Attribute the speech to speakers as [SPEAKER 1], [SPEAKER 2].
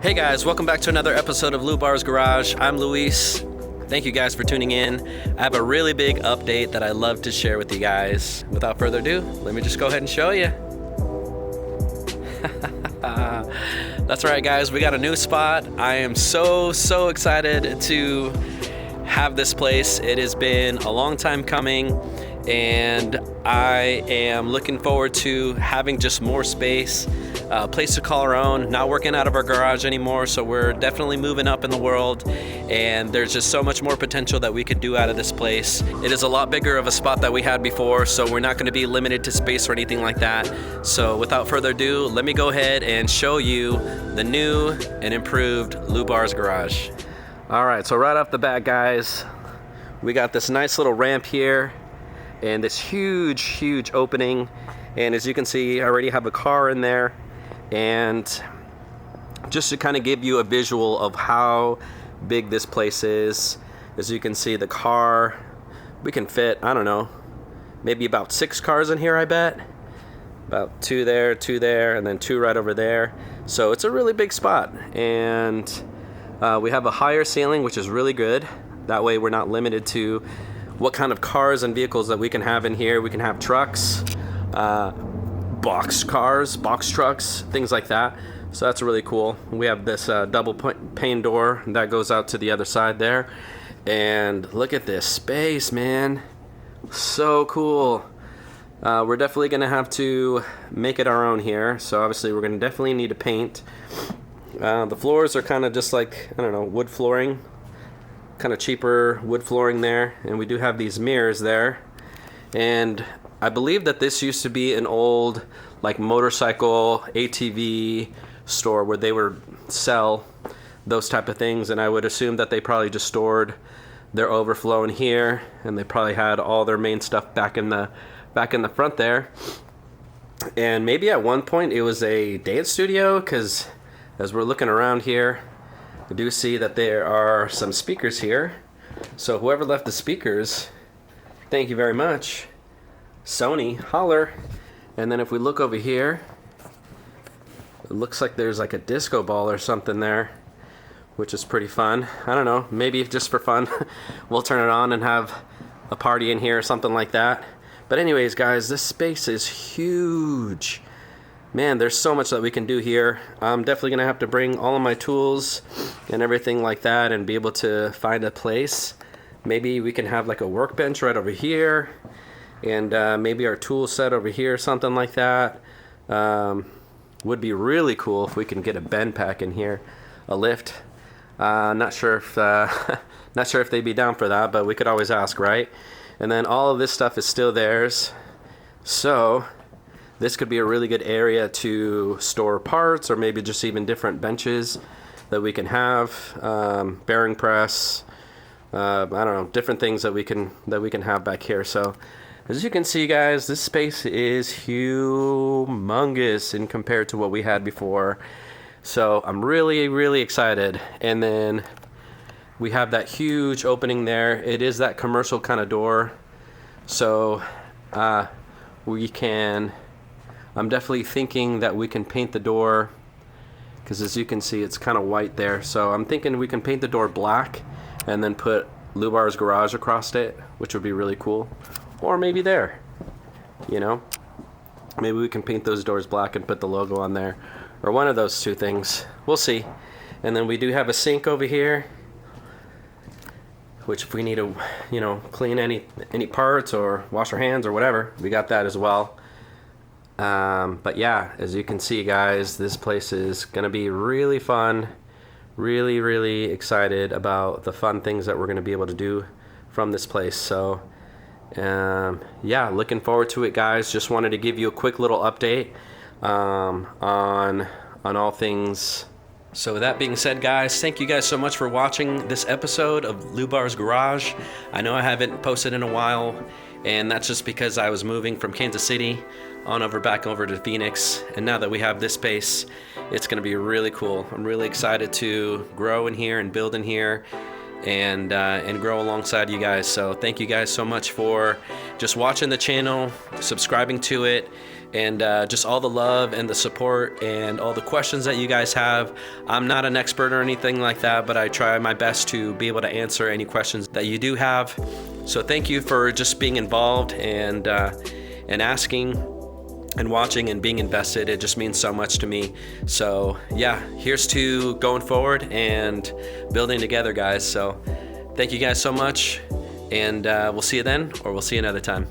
[SPEAKER 1] Hey guys, welcome back to another episode of Lou Bar's Garage. I'm Luis. Thank you guys for tuning in. I have a really big update that I love to share with you guys. Without further ado, let me just go ahead and show you. That's right guys, we got a new spot. I am so excited to have this place. It has been a long time coming and I am looking forward to having just more space, a place to call our own, not working out of our garage anymore, so we're definitely moving up in the world and there's just so much more potential that we could do out of this place. It is a lot bigger of a spot that we had before, so we're not going to be limited to space or anything like that. So without further ado, let me go ahead and show you the new and improved Lou Bar's Garage. Alright, so right off the bat guys, we got this nice little ramp here and this huge opening, and as you can see I already have a car in there. And just to kind of give you a visual of how big this place is, as you can see the car, we can fit, I don't know, maybe about 6 cars in here, I bet. About 2 there, and then 2 right over there. So it's a really big spot, and we have a higher ceiling, which is really good. That way we're not limited to what kind of cars and vehicles that we can have in here. We can have trucks, box cars, box trucks, things like that. So that's really cool. We have this double pane door that goes out to the other side there. And look at this space, man. So cool. We're definitely gonna have to make it our own here. So obviously we're gonna definitely need to paint. The floors are kind of just like, I don't know, wood flooring. Kind of cheaper wood flooring there. And we do have these mirrors there. And I believe that this used to be an old like motorcycle ATV store where they would sell those type of things, and I would assume that they probably just stored their overflow in here, and they probably had all their main stuff back in the front there. And maybe at one point it was a dance studio, because as we're looking around here I do see that there are some speakers here. So whoever left the speakers, thank you very much. Sony, holler. And then if we look over here, it looks like there's like a disco ball or something there, which is pretty fun. I don't know, maybe just for fun we'll turn it on and have a party in here or something like that. But anyways guys, this space is huge. Man, there's so much that we can do here. I'm definitely gonna have to bring all of my tools and everything like that and be able to find a place. Maybe we can have like a workbench right over here, and maybe our tool set over here, something like that. Would be really cool if we can get a bend pack in here, a lift. Not sure if they'd be down for that, but we could always ask, right? And then all of this stuff is still theirs, so this could be a really good area to store parts, or maybe just even different benches that we can have, bearing press, I don't know, different things that we can have back here. So as you can see guys, this space is humongous in compared to what we had before. So I'm really excited. And then we have that huge opening there. It is that commercial kind of door. So we can, I'm definitely thinking that we can paint the door, because as you can see it's kind of white there. So I'm thinking we can paint the door black and then put Lou Bar's Garage across it, which would be really cool. Or maybe there, you know, maybe we can paint those doors black and put the logo on there, or one of those two things. We'll see. And then we do have a sink over here, which if we need to, you know, clean any parts or wash our hands or whatever, we got that as well. But yeah, as you can see guys, this place is gonna be really fun. Really excited about the fun things that we're gonna be able to do from this place. So yeah, looking forward to it guys. Just wanted to give you a quick little update on all things. So with that being said guys, thank you guys so much for watching this episode of Lou Bar's Garage. I know I haven't posted in a while, and that's just because I was moving from Kansas City back over to Phoenix, and now that we have this space, it's gonna be really cool. I'm really excited to grow in here and build in here and grow alongside you guys. So thank you guys so much for just watching the channel, subscribing to it, and just all the love and the support and all the questions that you guys have. I'm not an expert or anything like that, but I try my best to be able to answer any questions that you do have. So thank you for just being involved and asking and watching and being invested. It just means so much to me. So yeah, here's to going forward and building together, guys. So thank you guys so much, and we'll see you then, or we'll see you another time.